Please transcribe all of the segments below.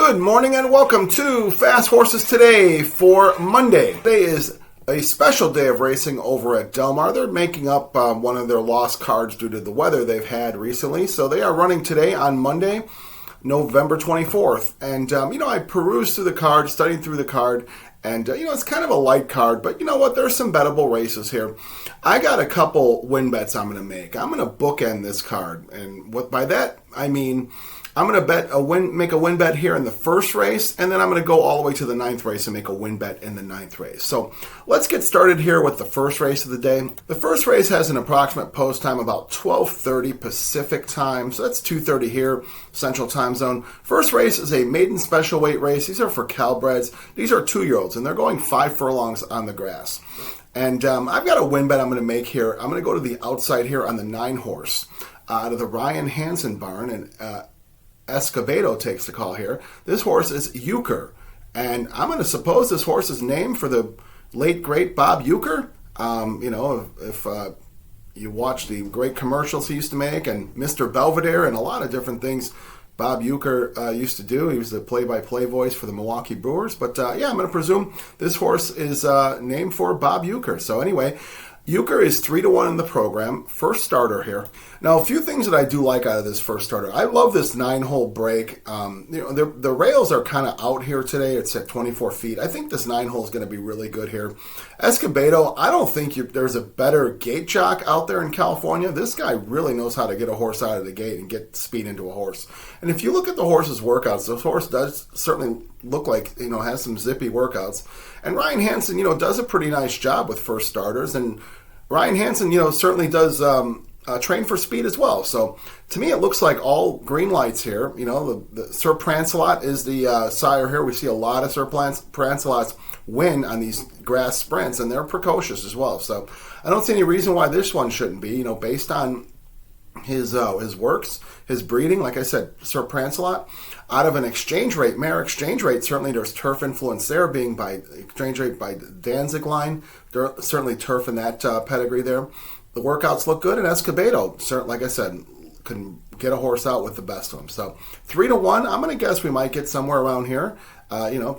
Good morning and welcome to Fast Horses Today for Monday. Today is a special day of racing over at Del Mar. They're making up one of their lost cards due to the weather they've had recently. So they are running today on Monday, November 24th. And, I perused through the card, studied through the card, and, it's kind of a light card, but you know what? There's some bettable races here. I got a couple win bets I'm going to make. I'm going to bookend this card. And by that, I mean I'm going to make a win bet here in the first race, and then I'm going to go all the way to the ninth race and make a win bet in the ninth race. So let's get started here with the first race of the day. The first race has an approximate post time about 12:30 Pacific time, so that's 2:30 here, Central Time Zone. First race is a maiden special weight race. These are for Calbreds. These are 2-year-olds, and they're going 5 furlongs on the grass. And I've got a win bet I'm going to make here. I'm going to go to the outside here on the 9 horse out of the Ryan Hansen barn, and Escobedo takes the call here. This horse is Euchre, and I'm going to suppose this horse is named for the late, great Bob Uecker. If you watch the great commercials he used to make, and Mr. Belvedere, and a lot of different things Bob Uecker used to do. He was the play-by-play voice for the Milwaukee Brewers. But, I'm going to presume this horse is named for Bob Uecker. So anyway, Euchre is 3-1 in the program, first starter here. Now, a few things that I do like out of this first starter. I love this 9-hole break. The rails are kind of out here today. It's at 24 feet. I think this 9-hole is going to be really good here. Escobedo, I don't think there's a better gate jock out there in California. This guy really knows how to get a horse out of the gate and get speed into a horse. And if you look at the horse's workouts, this horse does certainly look like, has some zippy workouts. And Ryan Hansen, does a pretty nice job with first starters. And Ryan Hansen, certainly does train for speed as well. So to me, it looks like all green lights here. The Sir Prancelot is the sire here. We see a lot of Sir Prancelots win on these grass sprints, and they're precocious as well. So I don't see any reason why this one shouldn't be, based on his works, his breeding. Like I said, Sir Prancelot, out of an exchange rate, mare exchange rate, certainly there's turf influence there, being by exchange rate by Danzig line. There's certainly turf in that pedigree there. The workouts look good, and Escobedo, like I said, can get a horse out with the best of them. So 3-1, I'm going to guess we might get somewhere around here.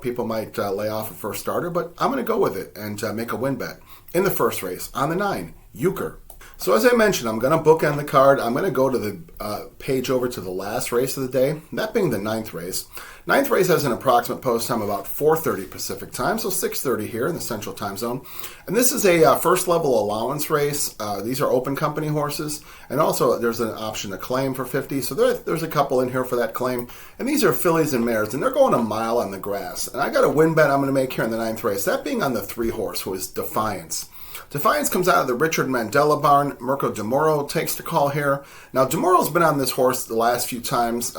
People might lay off a first starter, but I'm going to go with it and make a win bet in the first race on the 9, Euchre. So as I mentioned, I'm going to bookend the card. I'm going to go to the page over to the last race of the day, that being the 9th race. 9th race has an approximate post time about 4:30 Pacific time, so 6:30 here in the Central Time Zone. And this is a first level allowance race. These are open company horses, and also there's an option to claim for 50. So there's a couple in here for that claim. And these are fillies and mares, and they're going a mile on the grass. And I got a win bet I'm going to make here in the 9th race, that being on the 3 horse, who is Defiance. Defiance comes out of the Richard Mandela barn. Mirko de Moro takes the call here. Now, de Moro's been on this horse the last few times,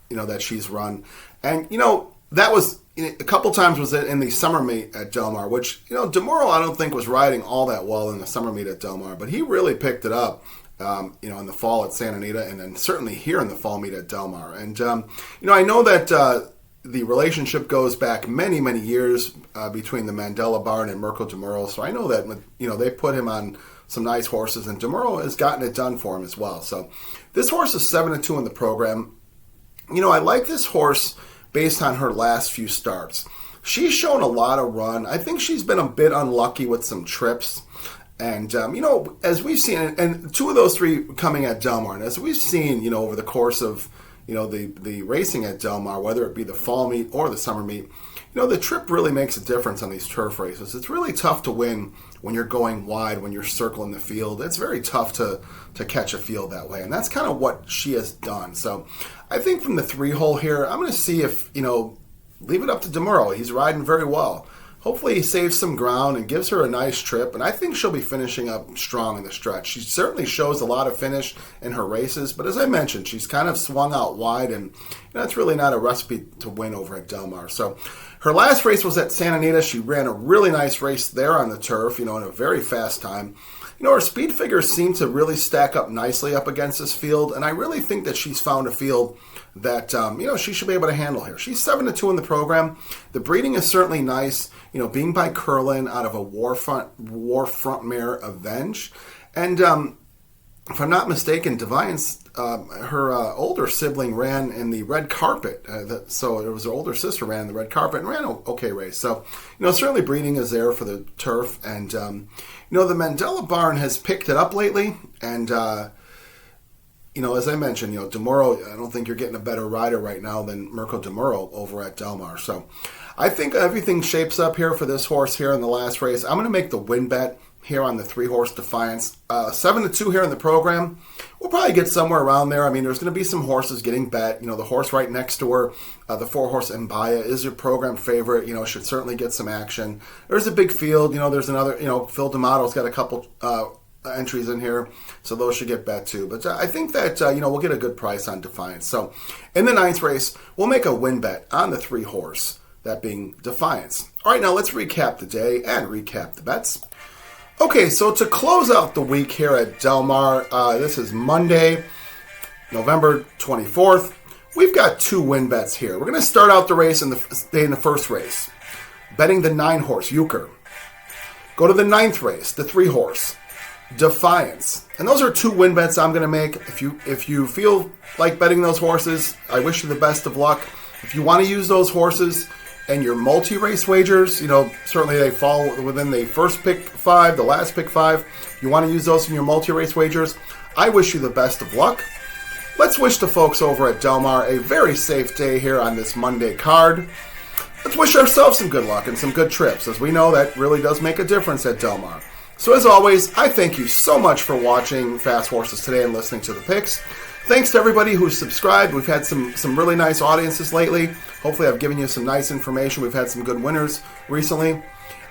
that she's run. And, that was a couple times was in the summer meet at Del Mar, which, de Moro I don't think was riding all that well in the summer meet at Del Mar, but he really picked it up, in the fall at Santa Anita, and then certainly here in the fall meet at Del Mar. And, I know that the relationship goes back many, many years between the Mandela barn and Mirko de Moro. So I know that, they put him on some nice horses, and de Moro has gotten it done for him as well. So this horse is 7-2 in the program. I like this horse based on her last few starts. She's shown a lot of run. I think she's been a bit unlucky with some trips. And, as we've seen, and 2 of those 3 coming at Del Mar, and as we've seen, over the course of the racing at Del Mar, whether it be the fall meet or the summer meet, the trip really makes a difference on these turf races. It's really tough to win when you're going wide, when you're circling the field. It's very tough to catch a field that way, and that's kind of what she has done. So I think from the 3-hole here, I'm going to see if, leave it up to de Moro. He's riding very well. Hopefully he saves some ground and gives her a nice trip, and I think she'll be finishing up strong in the stretch. She certainly shows a lot of finish in her races, but as I mentioned, she's kind of swung out wide, and that's really not a recipe to win over at Del Mar. So her last race was at Santa Anita. She ran a really nice race there on the turf, in a very fast time. Her speed figures seem to really stack up nicely up against this field, and I really think that she's found a field that, she should be able to handle here. She's 7-2 in the program. The breeding is certainly nice, being by Curlin out of a War Front mare, Avenge. And, if I'm not mistaken, Deviance, her older sibling ran in the red carpet. So it was her older sister ran in the red carpet and ran an okay race. So, certainly breeding is there for the turf. And, the Mandela barn has picked it up lately. And, as I mentioned, DeMuro, I don't think you're getting a better rider right now than Mirko DeMuro over at Del Mar. So I think everything shapes up here for this horse here in the last race. I'm going to make the win bet here on the 3-horse Defiance. 7-2 here in the program. We'll probably get somewhere around there. I mean, there's going to be some horses getting bet. The horse right next to her, the 4-horse Mbaya, is your program favorite. Should certainly get some action. There's a big field. There's another, Phil D'Amato's got a couple entries in here, so those should get bet too. But I think that, we'll get a good price on Defiance. So in the 9th race, we'll make a win bet on the 3-horse, that being Defiance. All right, now let's recap the day and recap the bets. Okay, so to close out the week here at Del Mar, this is Monday, November 24th. We've got 2 win bets here. We're going to start out the race in the first race, betting the 9-horse, Euchre. Go to the 9th race, the 3-horse, Defiance. And those are 2 win bets I'm going to make. If you feel like betting those horses, I wish you the best of luck. If you want to use those horses and your multi-race wagers, certainly they fall within the first pick 5, the last pick 5. You want to use those in your multi-race wagers, I wish you the best of luck. Let's wish the folks over at Del Mar a very safe day here on this Monday card. Let's wish ourselves some good luck and some good trips, as we know that really does make a difference at Del Mar. So as always, I thank you so much for watching Fast Horses today and listening to the picks. Thanks to everybody who's subscribed. We've had some really nice audiences lately. Hopefully I've given you some nice information. We've had some good winners recently.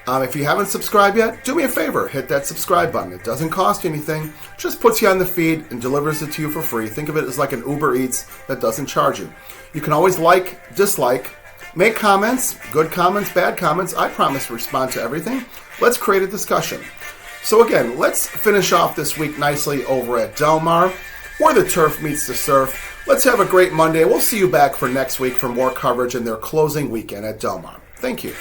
If you haven't subscribed yet, do me a favor. Hit that subscribe button. It doesn't cost you anything. Just puts you on the feed and delivers it to you for free. Think of it as like an Uber Eats that doesn't charge you. You can always like, dislike, make comments, good comments, bad comments. I promise to respond to everything. Let's create a discussion. So again, let's finish off this week nicely over at Del Mar, where the turf meets the surf. Let's have a great Monday. We'll see you back for next week for more coverage in their closing weekend at Del Mar. Thank you.